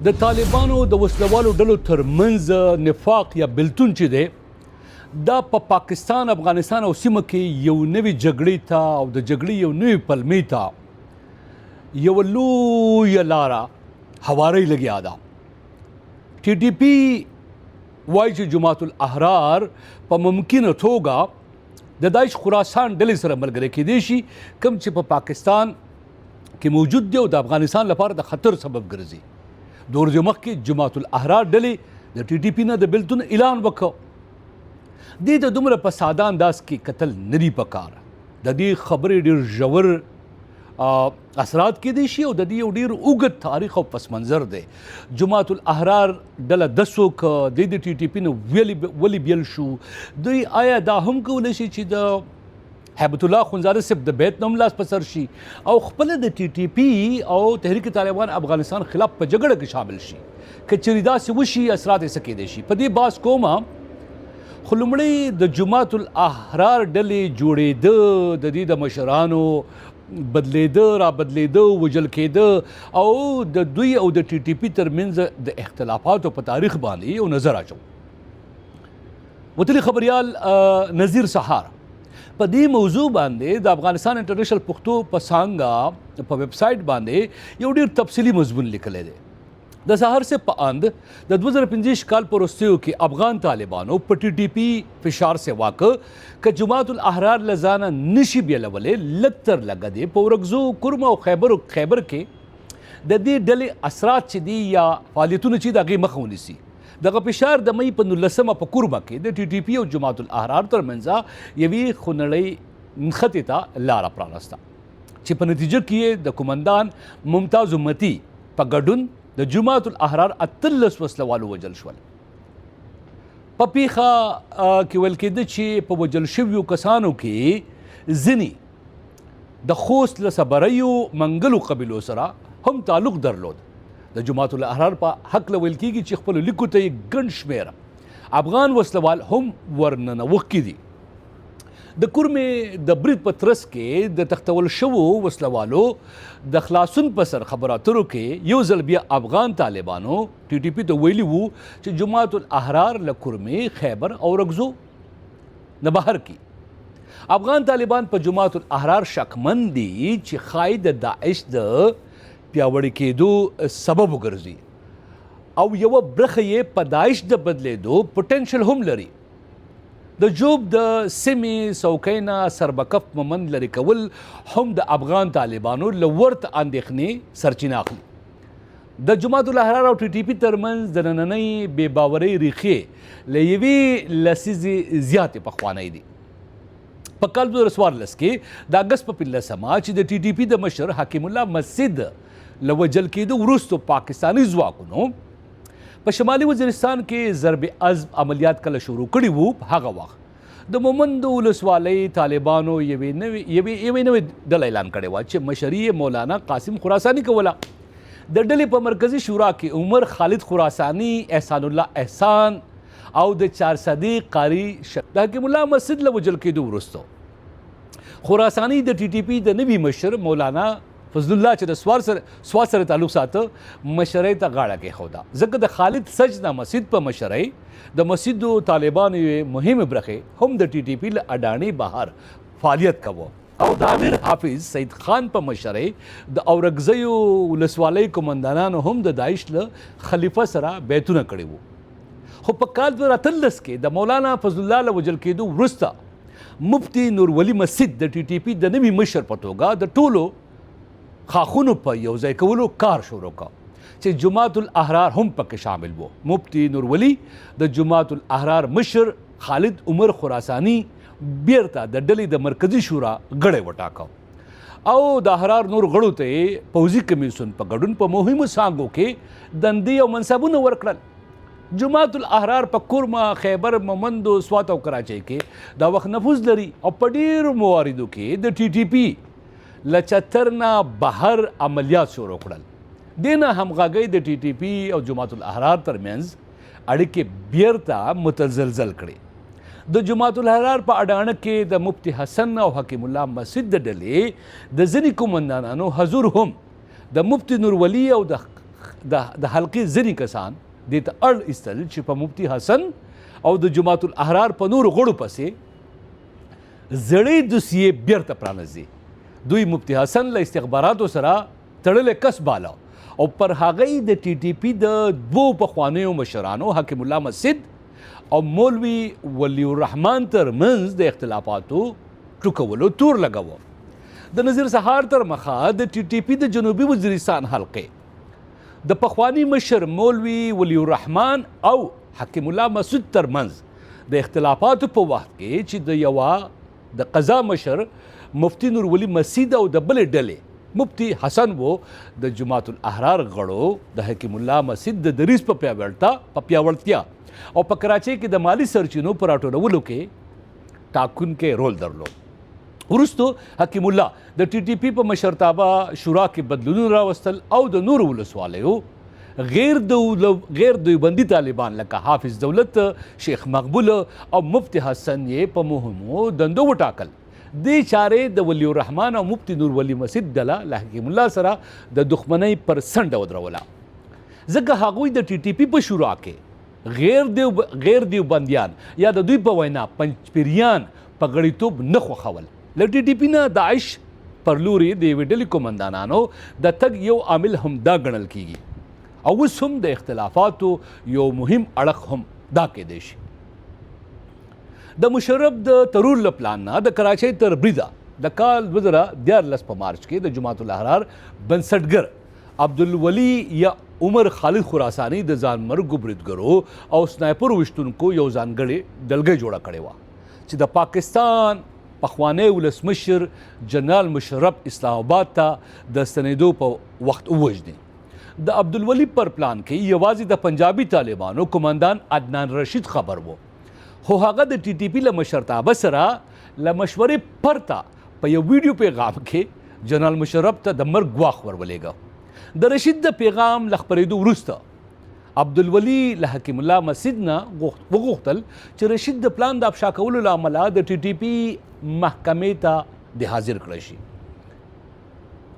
د طالبانو د وسلوالو ډلو ترمنځ نفاق یا بلتون چې دی دا په پاکستان افغانستان او سیمه کې یو نوې جګړې ته او د جګړې یو نوې پلمې ته یو لویه لاره هوارۍ لګیا ده. ټي ټي پي وایي چې جماعت الاحرار په ممکنه توګه د داعش خراسان ډلې سره ملګری کېدی شي کوم چې په پاکستان کې موجود دی او د افغانستان لپاره د خطر سبب ګرځي. د ورځې مخکې جماعت الاحرار ډلې د ټي ټي پي نه د بېلتون اعلان وکړ. دې ته دومره په ساده انداز کې کتل نه دي پکار. د دې خبرې ډېر ژور اثرات کېدی شي او د دې یو ډېر اوږد تاریخ او پس منظر دی. جماعت الاحرار ډله دسوک د ټي ټي پي نه ولې بیل شو؟ دوی آیا دا هم کولی شي چې د هیبت الله خونزاده صاحب د بیت نوم لاس په سر شي او خپل د ټي ټي پي او تحریک طالبان افغانستان خلاف په جګړه کې شامل شي؟ که چېرې داسې وشي اثرات یې څه کېدی شي؟ په دې بحث کومه. خو لومړی د جماعت الاحرار ډلې جوړېده، د دې د مشرانو بدلېده، را بدلېده، وژل کېده او د دوی او د ټي ټي پي ترمنځ د اختلافاتو په تاریخ باندې یو نظر اچو. وتلي خبریال نذیر سهار په دې موضوع باندې د افغانستان انټرنیشنل پښتو په څانګه په ویب سایټ باندې یو ډېر تفصیلي مضمون لیکلی دی. د سهار سے په اند د 2015 کال په وروستیو کې افغان طالبانو په ټي ټي پي فشار سے واقع که جماعت الاحرار له ځانه نشي بیلولی لږ تر لږه دی په ورکزو، کرم او خیبر کې د دې ډلې اثرات چې دي یا فعالیتونه چې د هغې مخه ونیسي. دغه فشار د مئی په 19 په کوربه کې د ټي ټي پي او جماعت الاحرار ترمنځ یوې خونړۍ نښتې ته لاره پرانسته چې په نتیجه کې د قومندان ممتاز امتي په ګډون د جماعت الاحرار 18 وسلوالو وژل شول. په پیښه کې ویل کېده چې په وژل شویو کسانو کې ځینې د خوست له صبریو منګلو قبیلو سره هم تعلق درلود. د جماعت الاحرار په حق له ویل کېږي چې خپلو لیکو ته یې ګڼ شمېره افغان وسلوال هم ورننوښتي دي. د کورمې د برید په ترڅ کې د تختول شوو وسلوالو د خلاصون په سر خبرو اترو کې یو ځل بیا افغان طالبانو ټي ټي پي ته ویلي وو چې جماعت الاحرار له کورمې، خیبر او رګزو نه بهر کړي. افغان طالبان په جماعت الاحرار شکمن دي چې ښایي د داعش د پیاوړي کېدو سبب وګرځي او یوه برخه یې په داعش د بدلېدو پوټنشل هم لري. د جوب د سیمې څوکۍ نه سربکف ممند لرې کول هم د افغان طالبانو له ورته اندېښنې سرچینه اخلي. د جماعت الاحرار او ټي ټي پي ترمنځ د نننۍ بې باورۍ ریښې له یوې لسیزې زیاتې پخوانۍ دي. په کال 2014 کې د اګست په 15 چې د ټي ټي پي د مشر حکیم الله مسجد له وژل کېدو وروستو پاکستاني ځواکونو په شمالي وزیرستان کې ضرب عزم عملیات کله شروع کړي وو، په هغه وخت د مومند ولسوالۍ طالبانو یوې نوې ډله اعلان کړې وه چې مشري یې مولانا قاسم خراساني کوله. د ډلې په مرکزي شورا کې عمر خالد خراساني، احسان الله احسان او د چار صدیق قاری د حکیم الله مسجد له وژل کېدو وروستو خراساني د ټي ټي پي د نوي مشر مولانا فضل الله چې د سوات سره تعلق ساته مشرۍ ته غاړه کېښوده، ځکه د خالد سجده مسجد په مشرۍ د مسجدو طالبانو یوې مهمې برخې هم د ټي ټي پي له اډانې بهر فعالیت کوه او د امیر حافظ سید خان په مشرۍ د اورګزیو ولسوالۍ قومندانانو هم د داعش له خلیفه سره بیتونه کړي وو. خو په کال 2013 کې د مولانا فضل الله له وژل کېدو وروسته مفتی نورولي مسجد د ټي ټي پي د نوي مشر په توګه د ټولو خاخونو په یو ځای کولو کار شروع کړ چې جماعت الاحرار هم پکې شامل وو. مفتی نورولي د جماعت الاحرار مشر خالد عمر خراساني بیرته د ډلې د مرکزي شورا غړی وټاکه او د احرار نور غړو ته پوځي کمیسیون په ګډون په مهمو څانګو کې دندې او منصبونه ورکړل. جماعت الاحرار په کورما، خیبر، مومند، سوات او کراچۍ کې دا وخت نفوذ لري او په ډېرو مواردو کې د ټي ټي پي له چتر نه بهر عملیات شروع کړل. دې نه همغږۍ د ټي ټي پي او جماعت الاحرار ترمنځ اړیکې بیرته متزلزل کړې. د جماعت الاحرار په اډانه کې د مفتی حسن او حکیم الله مسجد د ډلې د ځینې قومندانانو حضور هم د مفتی نورولي او د د حلقې ځینې کسان دې ته اړ ایستل چې په مفتی حسن او د جماعت الاحرار په نورو غړو پسې زړې دوسیې بیرته پرانیزي. دوی مفتی حسن له استخباراتو سره تړلی کس باله او پر هغې د ټي ټي پي د دوو پخوانیو مشرانو حکیم الله مسجد او مولوي ولی الرحمن ترمنځ د اختلافاتو ټوکولو تور لګاوه. د نذیر سهار تر مخه د ټي ټي پي د جنوبي وزیرستان حلقې د پخوانی مشر مولوي ولی الرحمن او حکیم الله مسعود ترمنځ د اختلافاتو په وخت کې چې د یوه د قضا مشر مفتی نور ولی مسجد او د بلې ډلې مفتی حسن وو د جماعت الاحرار غړو د حکیم الله مسجد د دریځ په پیاوړتیا او په کراچۍ کې د مالی سرچینو په راټولولو کې ټاکونکی رول درلود. وروستو حکیم الله د ټي ټي پي په مشرتابه شورا کې بدلونونه راوستل او د نورو ولسوالیو غیر دیوبندي طالبان لکه حافظ دولت، شیخ مقبول او مفتی حسن یې په مهمو دندو وټاکل. دې چارې د ولی الرحمن او مفتی نور ولی مسجد ډله له حکیم الله سره د دښمنۍ پر څنډه ودروله، ځکه هغوی د ټي ټي پي په شورا کې غیر دیوبندیان یا د دوی په وینا پنجپیریان په غړیتوب نه خوښول. له ټي ټي پي نه داعش پر لوري د یوې ډلې قومندانانو د تګ یو عامل هم دا ګڼل کیږي او اوس هم د اختلافاتو یو مهم اړخ هم دا کېدی شي. د مشرف د ترور له پلان نه د کراچۍ تر بریده د کال 2014 په مارچ کې د جماعت الاحرار بنسټګر عبدالولي یا عمر خالد خراساني د ځانمرګو بریدګرو او سنایپر وشتونکو یو ځانګړې ډلګۍ جوړه کړې وه چې د پاکستان پخوانی ولسمشر جنرال مشرف اسلام آباد ته د ستنېدو په وخت ووژني. د عبدالولي پر پلان کې یوازې د پنجابي طالبانو قومندان عدنان رشید خبر وو، خو هغه د ټي ټي پي له مشرتابه سره له مشورې پرته په یو ویډیو پیغام کې جنرال مشرف ته د مرګ ګواښ ورولېږه. د رشید د پیغام له خپرېدو وروسته عبدالولي له حکیم الله مسجد نه وغوښتل چې رشید د پلان د افشا کولو له امله د ټي ټي پي محکمې ته د حاضر کړی شي.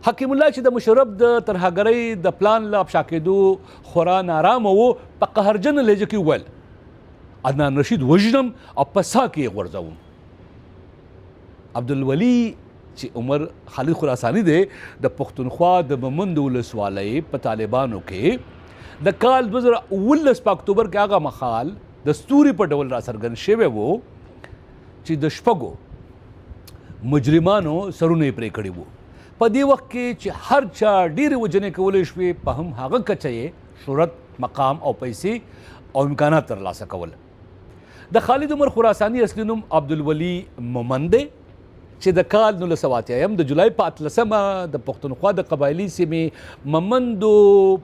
حکیم الله چې د مشرف د ترهګرۍ د پلان له افشا کېدو خورا نارامه و، په قهرجنه لهجه کې وویل عدنان رشید وژنم او په سا کې یې غورځوم. عبدالولي چې عمر خالد خراساني دی د پښتونخوا د مومند ولسوالۍ په طالبانو کې د کال 2019 په اکتوبر کې هغه مخال د ستوري په ډول را څرګند شوی و چې د شپږو مجرمانو سرونه یې پرې کړي وو. په دې وخت کې چې هر چا ډېرې وجنې کولی شوې، په هم هغه کچه یې شهرت، مقام او پیسې او امکانات ترلاسه کول. د خالد عمر خراساني اصلي نوم عبدالولي مومند دی چې د کال 1980 د جولای په 18 د پښتونخوا د قبایلي سیمې ممندو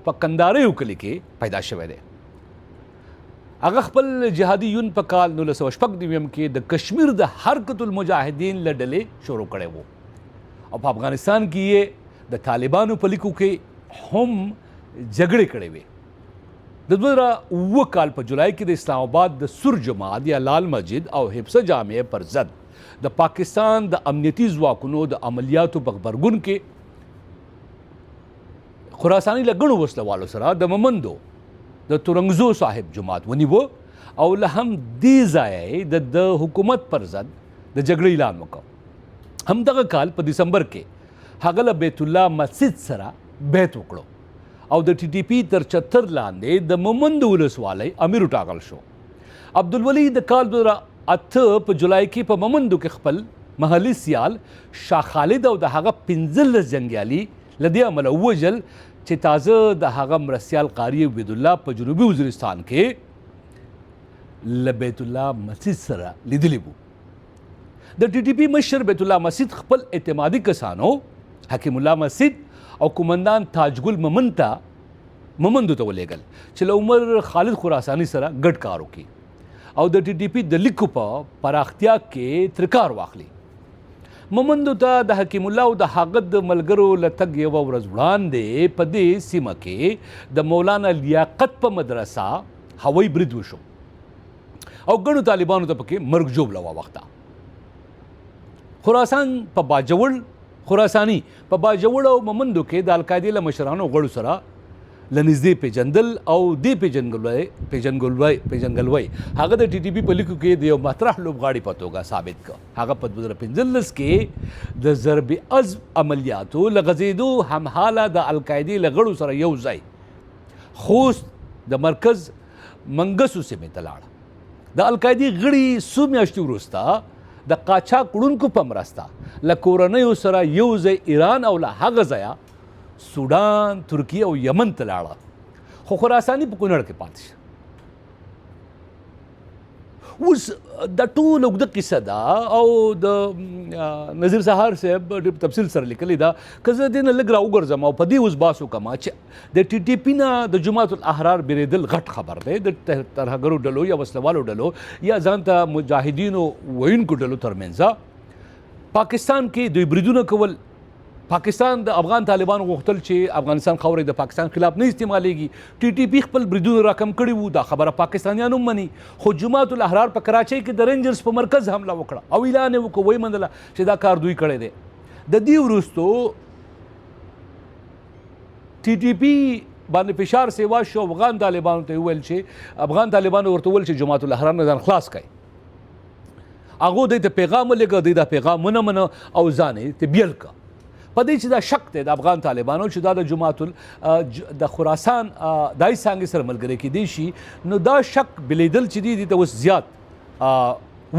په کنداریو کلي کې پیدا شوی دی. هغه خپل جهادي یون په کال 1996 کې د کشمیر د حرکت المجاهدین له ډلې شروع کړی و او په افغانستان کې یې د طالبانو په لیکو کې هم جګړې کړې وې. د 2009 کال په جولای کې د اسلام آباد د سور جماعت یا لال مسجد او حفصه جامع پر ضد د پاکستان د امنیتي ځواکونو د عملیاتو په غبرګون کې خراساني له ګڼو وسلوالو سره د مومندو د تورنګزو صاحب جماعت ونیو او له هم دې ځایه د حکومت پر ضد د جګړې اعلان وکړ. همدغه کال په دسمبر کې هغه له بیت الله مسجد سره بیعت وکړو او د ټي ټي پي تر چتر لاندې د مومندو ولسوالۍ امیر وټاکل شو. عبدالولي د کال 2008 په جولای کې په مومندو کې خپل محلي سیال شاه خالد او د هغه 15 جنګیالي له دې امله ووژل چې تازه د هغه مرستیال قاري عبید الله په جنوبي وزیرستان کې له بیت الله مسجد سره لیدلی وو. د ټي ټي پي مشر بیت الله مسجد خپل اعتمادي کسانو حکیم الله مسجد او قومندان تاجګل مومندو ته ولېږل چې له عمر خالد خراساني سره ګډ کار وکړي او د ټي ټي پي د لیکو په پراختیا کې تر کار واخلي. مومندو ته د حکیم الله او د هغه د ملګرو له تګ یوه ورځ وړاندې په دې سیمه کې د مولانا لیاقت په مدرسه هوایي برید وشو او ګڼو طالبانو ته پکې مرګ ژوبله واوښته. خراساني په باجوړ او مومندو کې د القاعدې له مشرانو غړو سره لنږدې پیژندل او دې پیژنګلوي هغه د ټي ټي پي په لیکو کې د یو مطرح لوبغاړي په توګه ثابت کړ. هغه په 2015 کې د ضرب عضب عملیاتو له غځېدو همحاله د القاعدې له غړو سره یو ځای خوست د مرکز منګسو سیمې ته لاړ. د القاعدې غړي څو میاشتې وروسته د قاچاق وړونکو په مرسته له کورنیو سره یو ځای ایران او له هغه ځایه سودان، ترکیه او یمن ته لاړه، خو خراساني په کونړ کې پاتې شه. اوس دا ټول اوږده قصه ده او د نذیر سهار صاحب ډېر تفصیل سره لیکلې ده. که زه دې نه لږ راوګرځم او په دې اوس بحث وکړم چې د ټي ټي پي نه د جماعت الاحرار بېرېدل غټ خبر دی د ترهګرو ډلو یا وسلوالو ډلو یا ځان ته مجاهدینو ویونکو ډلو ترمنځ پاکستان کې دوی بریدونه کول. پاکستان د افغان طالبانو غوښتل چې افغانستان خاورې د پاکستان خلاف نه استعمالېږي. ټي ټي پي خپل بریدونه راکم کړي وو، دا خبره پاکستانیان هم مني. خو جماعت الاحرار په کراچۍ کې د رینجرز په مرکز حمله وکړه او اعلان یې وکړ، ویې منله چې دا کار دوی کړی دی. د دې وروستو ټي ټي پي باندې فشار سیوا شو، افغان طالبانو ته وویل چې افغان طالبانو ورته وویل چې جماعت الاحرار نه ځان خلاص کړئ. هغو دوی ته پیغام ولېږه، دوی دا پیغام ونه منه او ځان یې ته بیل کړه. په دې چې دا شک دی د افغان طالبانو چې دا د جماعت د خراسان دای څانګې سره ملګری کېدی شي، نو دا شک بلیدل چې دی ته اوس زیات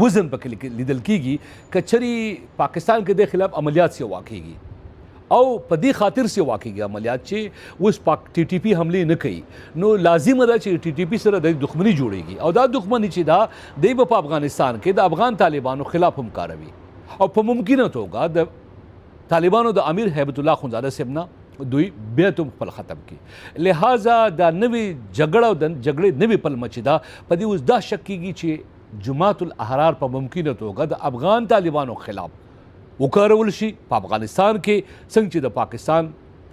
وزن پکې لیدل کېږي که چېرې پاکستان کې د خلاف عملیات سیوا کېږي او په دې خاطر سیوا کېږي عملیات چې اوس ټي ټي پي حملې نه کوي، نو لازمه ده چې ټي ټي پي سره د دښمني جوړېږي او دا دښمني چې دا دی به په افغانستان کې د افغان طالبانو خلاف هم کاروي او په ممکنه توګه د طالبانو د امیر هیبت الله خونزاده صاحب نه دوی بیا هم خپل ختم کړي. لہذا دا نوې جګړه او د جګړې نوې پلمه چې دا په دې اوس دا شک کېږي چې جماعت الاحرار په ممکنه توګه د افغان طالبانو خلاف وکارول شي په افغانستان کې، څنګه چې د پاکستان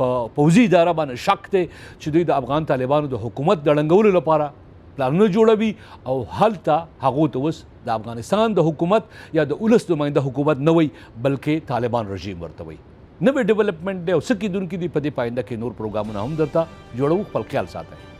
په پوځي اداره باندې شک دی چې دوی د افغان طالبانو د حکومت د ړنګولو لپاره پلانونه جوړوي او هلته هغو ته اوس د افغانستان د حکومت یا د ولس نماینده حکومت نه وي بلکې طالبان رژیم ورته وي. نوې ډیولپمنټ دی او څه کېدونکي دي په دې پاینده کې نور پروګرامونه هم درته جوړوو. خپل خیال ساتئ.